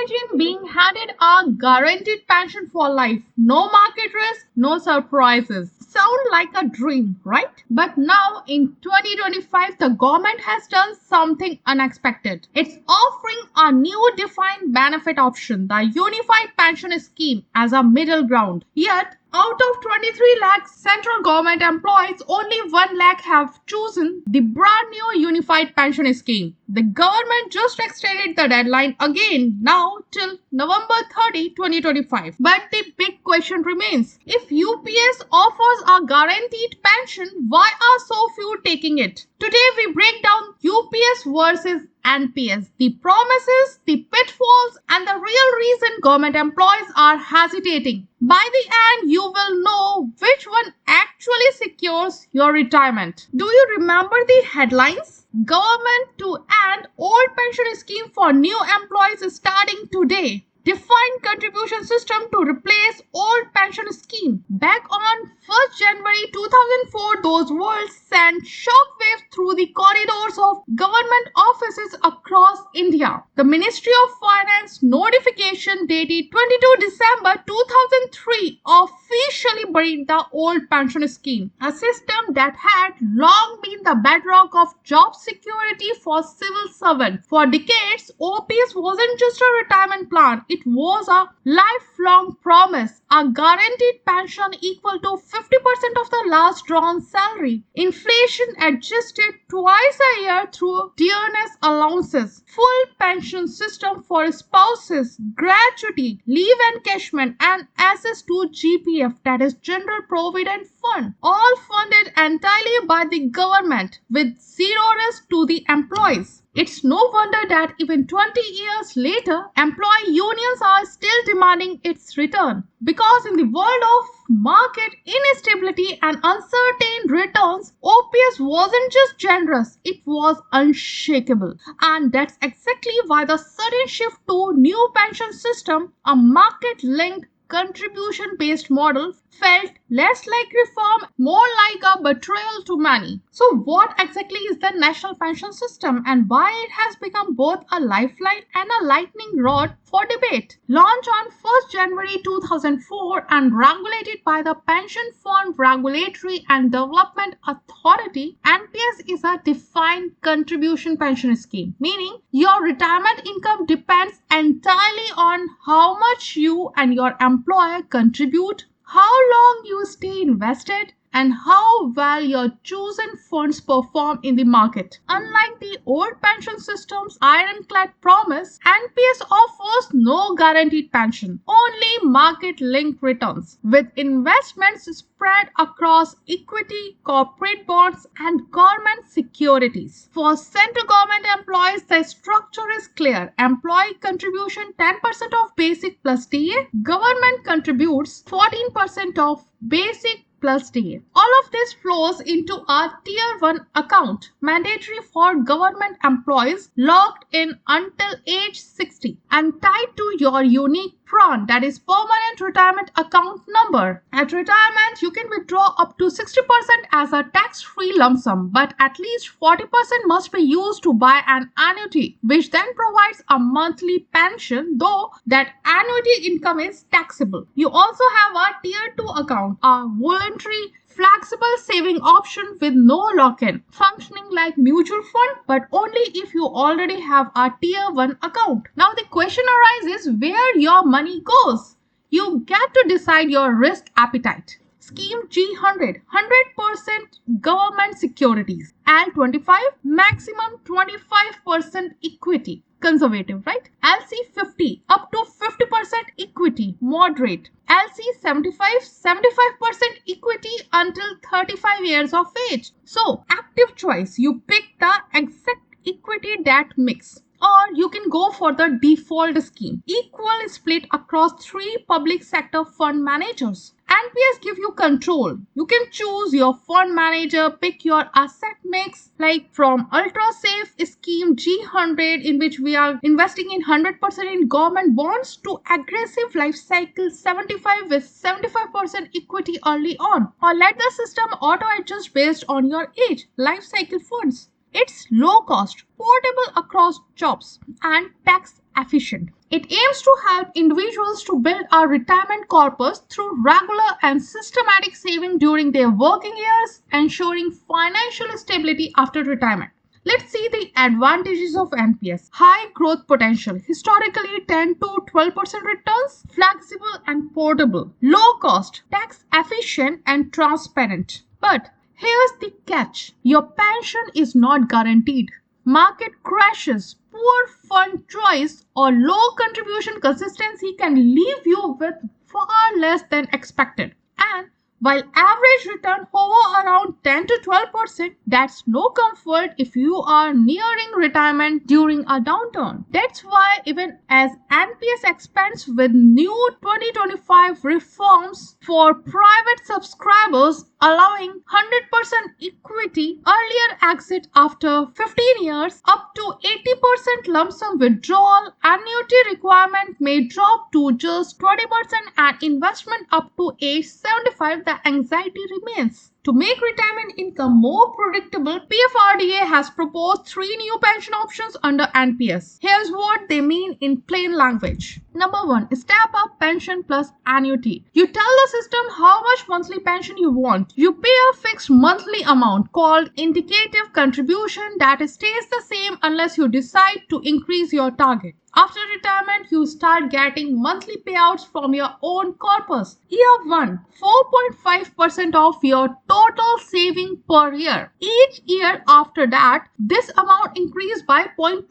Imagine being handed a guaranteed pension for life. No market risk, no surprises. Sound like a dream, right? But now in 2025, the government has done something unexpected. It's offering a new defined benefit option, the Unified Pension Scheme, as a middle ground. Yet, out of 23 lakh central government employees, only 1 lakh have chosen the brand new Unified Pension Scheme. The government just extended the deadline again now till November 30, 2025. But the big question remains. If UPS offers a guaranteed pension, why are so few taking it? Today we break down UPS versus NPS, the promises, the pitfalls, and the real reason government employees are hesitating. By the end, you will know which one actually secures your retirement. Do you remember the headlines? Government to end old pension scheme for new employees starting today. Defined contribution system to replace old pension scheme. Back on 1st January 2004, those words sent shockwaves through the corridors of government offices across India. The Ministry of Finance notification dated 22 December 2003 officially buried the old pension scheme, a system that had long been the bedrock of job security for civil servants. For decades, OPS wasn't just a retirement plan. It was a lifelong promise, a guaranteed pension equal to 50% of the last drawn salary, inflation adjusted twice a year through dearness allowances, full pension system for spouses, gratuity, leave encashment, and access to GPF, that is General Provident Fund, all funded entirely by the government with zero risk to the employees. It's no wonder that even 20 years later, employee unions are still demanding its return. Because in the world of market instability and uncertain returns, OPS wasn't just generous, it was unshakable. And that's exactly why the sudden shift to new pension system, a market-linked contribution-based model, felt less like reform, more like a betrayal to many. So what exactly is the National Pension System and why it has become both a lifeline and a lightning rod for debate? Launched on 1st January 2004 and regulated by the Pension Fund Regulatory and Development Authority, NPS is a defined contribution pension scheme, meaning your retirement income depends entirely on how much you and your employer contribute, how long you stay invested, and how well your chosen funds perform in the market. Unlike the old pension system's ironclad promise, NPS offers no guaranteed pension, only market-linked returns, with investments spread across equity, corporate bonds, and government securities. For central government employees, the structure is clear. Employee contribution 10% of basic plus DA, government contributes 14% of basic plus DA. All of this flows into a Tier 1 account, mandatory for government employees logged in until age 60 and tied to your unique PRAN, that is permanent retirement account number. At retirement, you can withdraw up to 60% as a tax-free lump sum, but at least 40% must be used to buy an annuity, which then provides a monthly pension, though that annuity income is taxable. You also have a Tier 2 account, a voluntary flexible saving option with no lock-in, functioning like mutual fund, but only if you already have a Tier 1 account. Now the question arises where your money goes. You get to decide your risk appetite. Scheme G100, 100% government securities. L25, maximum 25% equity. Conservative, right? LC50, up to 50% equity, moderate. LC75, 75% equity until 35 years of age. So, active choice. You pick the exact equity that mix. Or you can go for the default scheme. Equal split across 3 public sector fund managers. NPS give you control. You can choose your fund manager, pick your asset mix, like from ultra safe scheme G100, in which we are investing in 100% in government bonds, to aggressive life cycle 75 with 75% equity early on. Or let the system auto adjust based on your age. Life cycle funds. It's low cost, portable across jobs, and tax efficient. It aims to help individuals to build a retirement corpus through regular and systematic saving during their working years, ensuring financial stability after retirement. Let's see the advantages of NPS. High growth potential, historically 10 to 12% returns, flexible and portable, low cost, tax efficient and transparent. But here's the catch. Your pension is not guaranteed. Market crashes, poor fund choice or low contribution consistency can leave you with far less than expected. And while average return hover around 10 to 12%, that's no comfort if you are nearing retirement during a downturn. That's why even as NPS expands with new 2025 reforms for private subscribers allowing 100% equity, earlier exit after 15 years, up to 80% lump sum withdrawal, annuity requirement may drop to just 20% and investment up to age 75, the anxiety remains. To make retirement income more predictable, PFRDA has proposed 3 new pension options under NPS. Here's what they mean in plain language. Number 1. Step up pension plus annuity. You tell the system how much monthly pension you want. You pay a fixed monthly amount called indicative contribution that stays the same unless you decide to increase your target. After retirement, you start getting monthly payouts from your own corpus. Year 1, 4.5% of your total saving per year. Each year after that, this amount increased by 0.25%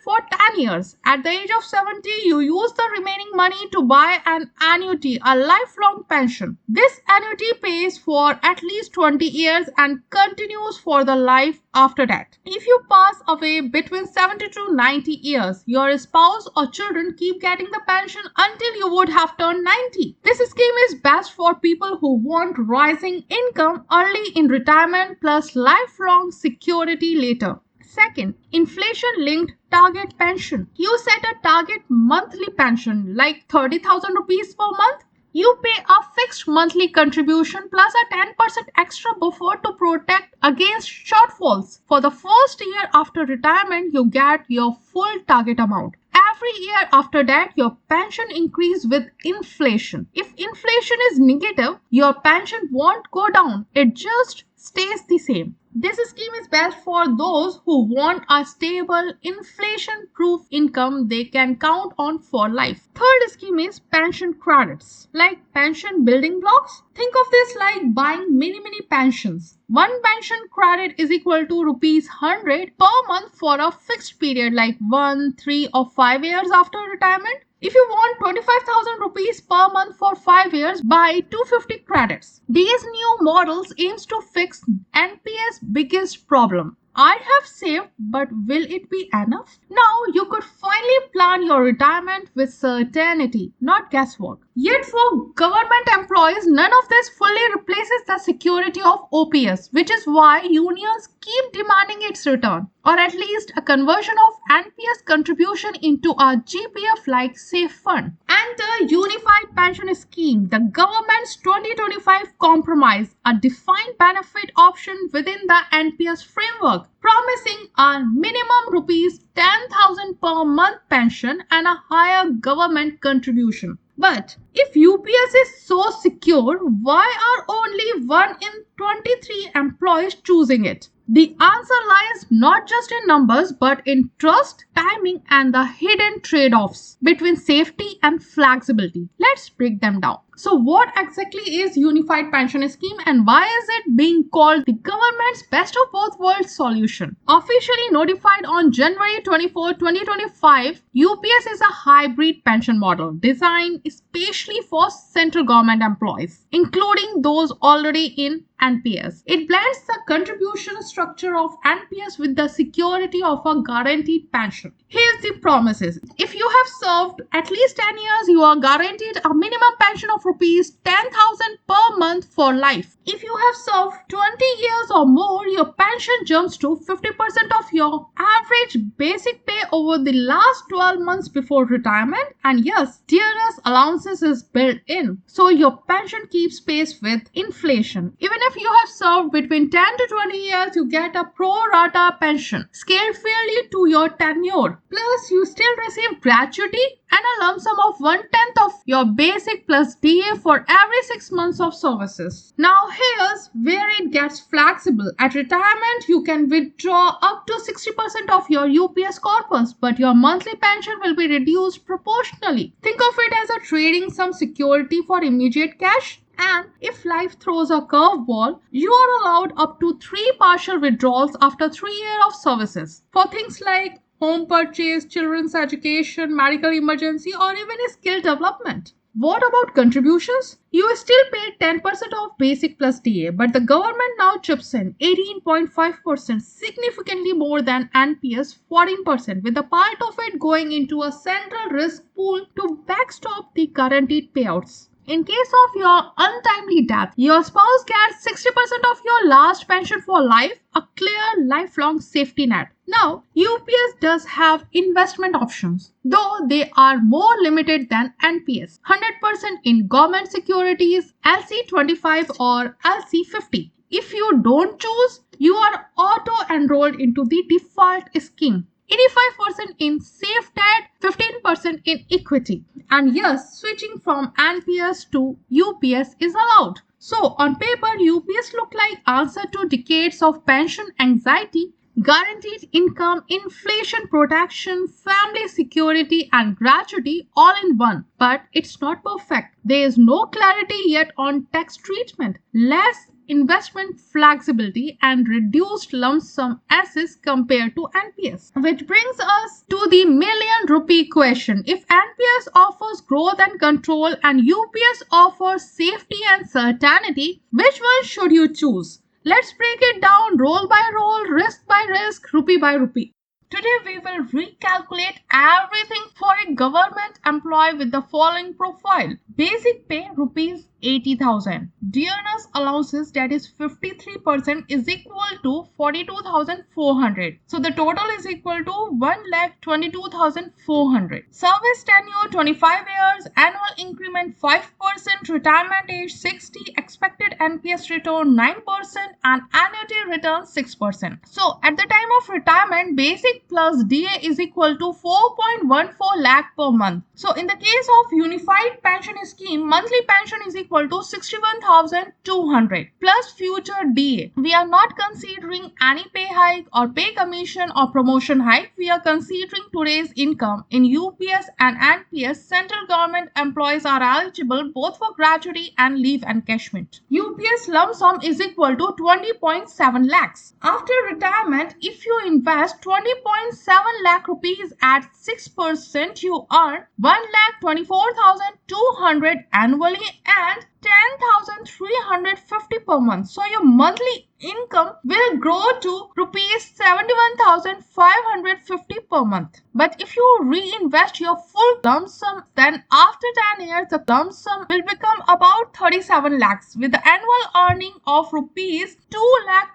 for 10 years. At the age of 70, you use the remaining money to buy an annuity, a lifelong pension. This annuity pays for at least 20 years and continues for the life after that. If you pass away between 70 to 90 years, your spouse or children keep getting the pension until you would have turned 90. This scheme is best for people who want rising income early in retirement plus lifelong security later. Second, inflation-linked target pension. You set a target monthly pension like 30,000 rupees per month. You pay a fixed monthly contribution plus a 10% extra buffer to protect against shortfalls. For the first year after retirement, you get your full target amount. Every year after that, your pension increases with inflation. If inflation is negative, your pension won't go down. It just stays the same. This scheme is best for those who want a stable, inflation-proof income they can count on for life. Third scheme is pension credits, like pension building blocks. Think of this like buying mini pensions. One pension credit is equal to rupees 100 per month for a fixed period like 1, 3 or 5 years after retirement. If you want 25,000 rupees per month for 5 years, buy 250 credits. These new models aims to fix NPS biggest problem. I have saved, but will it be enough? Now you could finally plan your retirement with certainty, not guesswork. Yet for government employees, none of this fully replaces the security of OPS, which is why unions keep demanding its return, or at least a conversion of NPS contribution into a GPF-like safe fund. Enter Unified Pension Scheme, the government's 2025 compromise, a defined benefit option within the NPS framework, promising a minimum rupees 10,000 per month pension and a higher government contribution. But if UPS is so secure, why are only 1 in 23 employees choosing it? The answer lies not just in numbers but in trust, timing and the hidden trade-offs between safety and flexibility. Let's break them down. So what exactly is Unified Pension Scheme and why is it being called the government's best of both worlds solution? Officially notified on January 24, 2025, UPS is a hybrid pension model designed especially for central government employees, including those already in NPS. It blends the contribution structure of NPS with the security of a guaranteed pension. Here's the promises. If you have served at least 10 years, you are guaranteed a minimum pension of rupees 10,000 per month for life. If you have served 20 years or more, your pension jumps to 50% of your average basic pay over the last 12 months before retirement. And yes, dearness allowances is built in, so your pension keeps pace with inflation. Even if you have served between 10 to 20 years, you get a pro rata pension scaled fairly to your tenure. Plus, you still receive gratuity and a lump sum of 1/10 of your basic plus DA for every 6 months of services. Now here's where it gets flexible. At retirement, you can withdraw up to 60% of your UPS corpus, but your monthly pension will be reduced proportionally. Think of it as a trading some security for immediate cash. And if life throws a curveball, you are allowed up to 3 partial withdrawals after 3 years of services for things like home purchase, children's education, medical emergency, or even skill development. What about contributions? You still pay 10% of basic plus DA, but the government now chips in 18.5%, significantly more than NPS 14%, with a part of it going into a central risk pool to backstop the guaranteed payouts. In case of your untimely death, your spouse gets 60% of your last pension for life, a clear lifelong safety net. Now, UPS does have investment options, though they are more limited than NPS. 100% in government securities, LC25 or LC50. If you don't choose, you are auto-enrolled into the default scheme. 85% in safe debt, 15% in equity. And yes, switching from NPS to UPS is allowed. So on paper, UPS look like answer to decades of pension anxiety, guaranteed income, inflation protection, family security, and gratuity all in one. But it's not perfect. There is no clarity yet on tax treatment, less investment flexibility, and reduced lump sum assets compared to NPS. Which brings us to the million rupee question. If NPS offers growth and control and UPS offers safety and certainty, which one should you choose? Let's break it down roll by roll, risk by risk, rupee by rupee. Today we will recalculate everything for a government employee with the following profile. Basic pay rupees 80,000. Dearness allowances, that is 53%, is equal to 42,400. So the total is equal to 1,22,400. Service tenure 25 years, annual increment 5%, retirement age 60, expected NPS return 9%, and annuity return 6%. So at the time of retirement, basic plus DA is equal to 4.14 lakh per month. So in the case of unified pension scheme, monthly pension is equal to 61,200 plus future DA. We are not considering any pay hike or pay commission or promotion hike. We are considering today's income. In UPS and NPS, central government employees are eligible both for gratuity and leave encashment. UPS lump sum is equal to 20.7 lakhs. After retirement, if you invest 20.7 lakh rupees at 6%, you earn 1,24,200 annually and 10,350 per month. So your monthly income will grow to rupees 71,550 per month. But if you reinvest your full lump sum, then after 10 years, the lump sum will become about 37 lakhs with the annual earning of rupees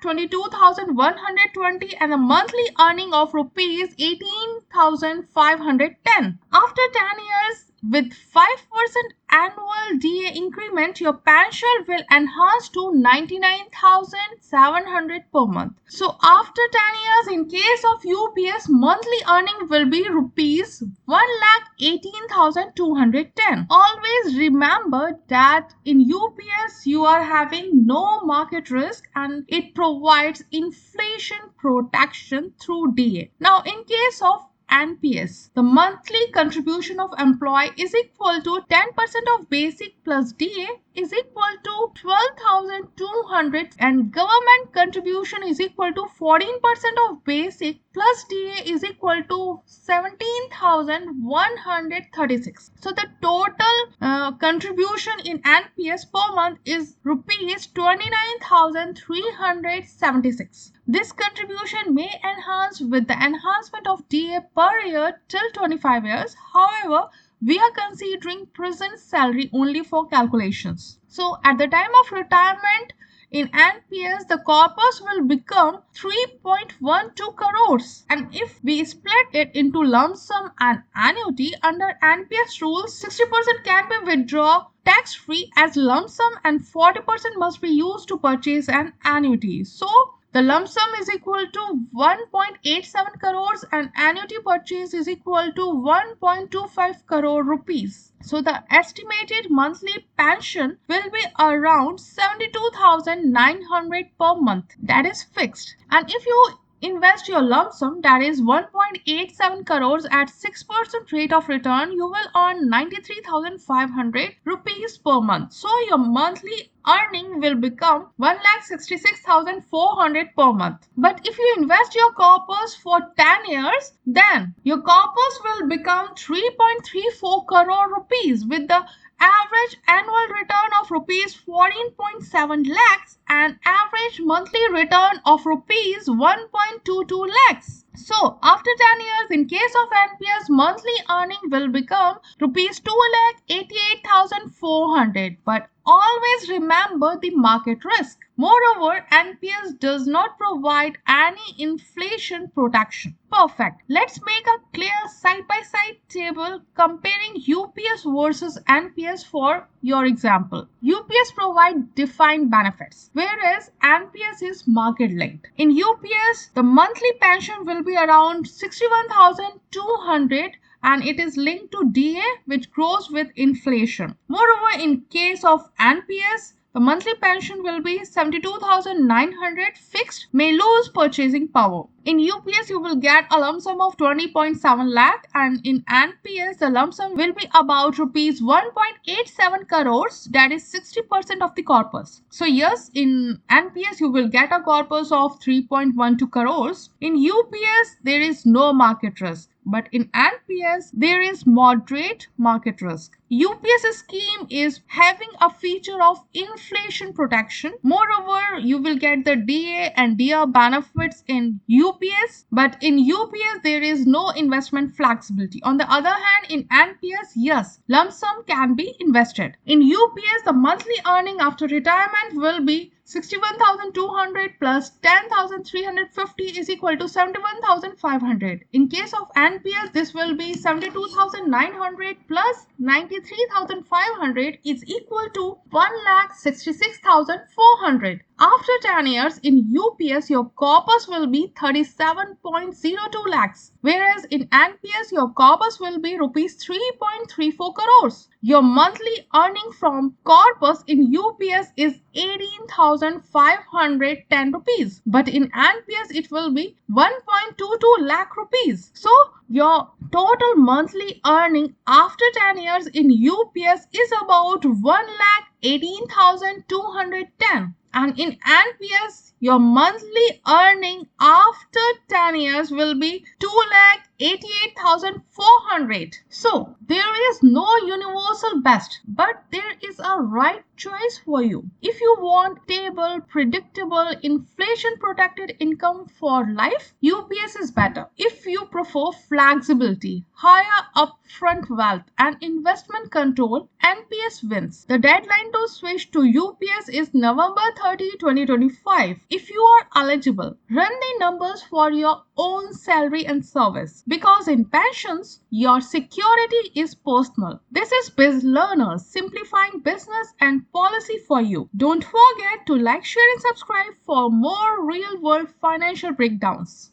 2,22,120 and a monthly earning of rupees 18,510. After 10 years, with 5% annual DA increment, your pension will enhance to 99,700 per month. So after 10 years, in case of UPS, monthly earning will be rupees 1,18,210. Always remember that in UPS, you are having no market risk and it provides inflation protection through DA. Now, in case of NPS, the monthly contribution of employee is equal to 10% of basic plus DA is equal to 12,200 and government contribution is equal to 14% of basic plus DA is equal to 17,136. So the total contribution in NPS per month is rupees 29,376. This contribution may enhance with the enhancement of DA per year till 25 years. However, we are considering present salary only for calculations. So at the time of retirement, in NPS, the corpus will become 3.12 crores. And if we split it into lump sum and annuity, under NPS rules, 60% can be withdrawn tax-free as lump sum and 40% must be used to purchase an annuity. So the lump sum is equal to 1.87 crores and annuity purchase is equal to 1.25 crore rupees. So the estimated monthly pension will be around 72,900 per month. That is fixed. And if you invest your lump sum, that is 1.87 crores at 6% rate of return, you will earn 93,500 rupees per month. So your monthly earning will become 1,66,400 per month. But if you invest your corpus for 10 years, then your corpus will become 3.34 crore rupees with the average annual return of rupees 14.7 lakhs and average monthly return of rupees 1.22 lakhs. So after 10 years, in case of NPS, monthly earning will become rupees 2,88,400. But always remember the market risk. Moreover, NPS does not provide any inflation protection. Perfect. Let's make a clear side-by-side table comparing UPS versus NPS for your example. UPS provide defined benefits, whereas NPS is market linked. In UPS, the monthly pension will be around 61,200 and it is linked to DA which grows with inflation. Moreover, in case of NPS, the monthly pension will be 72,900 fixed, may lose purchasing power. In UPS, you will get a lump sum of 20.7 lakh and in NPS, the lump sum will be about rupees 1.87 crores, that is 60% of the corpus. So yes, in NPS, you will get a corpus of 3.12 crores. In UPS, there is no market risk. But in NPS, there is moderate market risk. UPS scheme is having a feature of inflation protection. Moreover, you will get the DA and DR benefits in UPS, but in UPS there is no investment flexibility. On the other hand, in NPS, yes, lump sum can be invested. In UPS, the monthly earning after retirement will be 61,200 plus 10,350 is equal to 71,500. In case of NPS, this will be 72,900 plus 93,500 is equal to 1,66,400. After 10 years, in UPS, your corpus will be 37.02 lakhs, whereas in NPS, your corpus will be rupees 3.34 crores. Your monthly earning from corpus in UPS is 18,510 rupees, but in NPS, it will be 1.22 lakh rupees. So, your total monthly earning after 10 years in UPS is about 1,18,210. And in NPS, your monthly earning after 10 years will be 2,88,400. So, there is no universal best, but there is a right choice for you. If you want stable, predictable, inflation-protected income for life, UPS is better. If you prefer flexibility, higher upfront wealth, and investment control, NPS wins. The deadline to switch to UPS is November 30, 2025. If you are eligible, run the numbers for your own salary and service. Because in pensions, your security is personal. This is BizLearners, simplifying business and policy for you. Don't forget to like, share, and subscribe for more real-world financial breakdowns.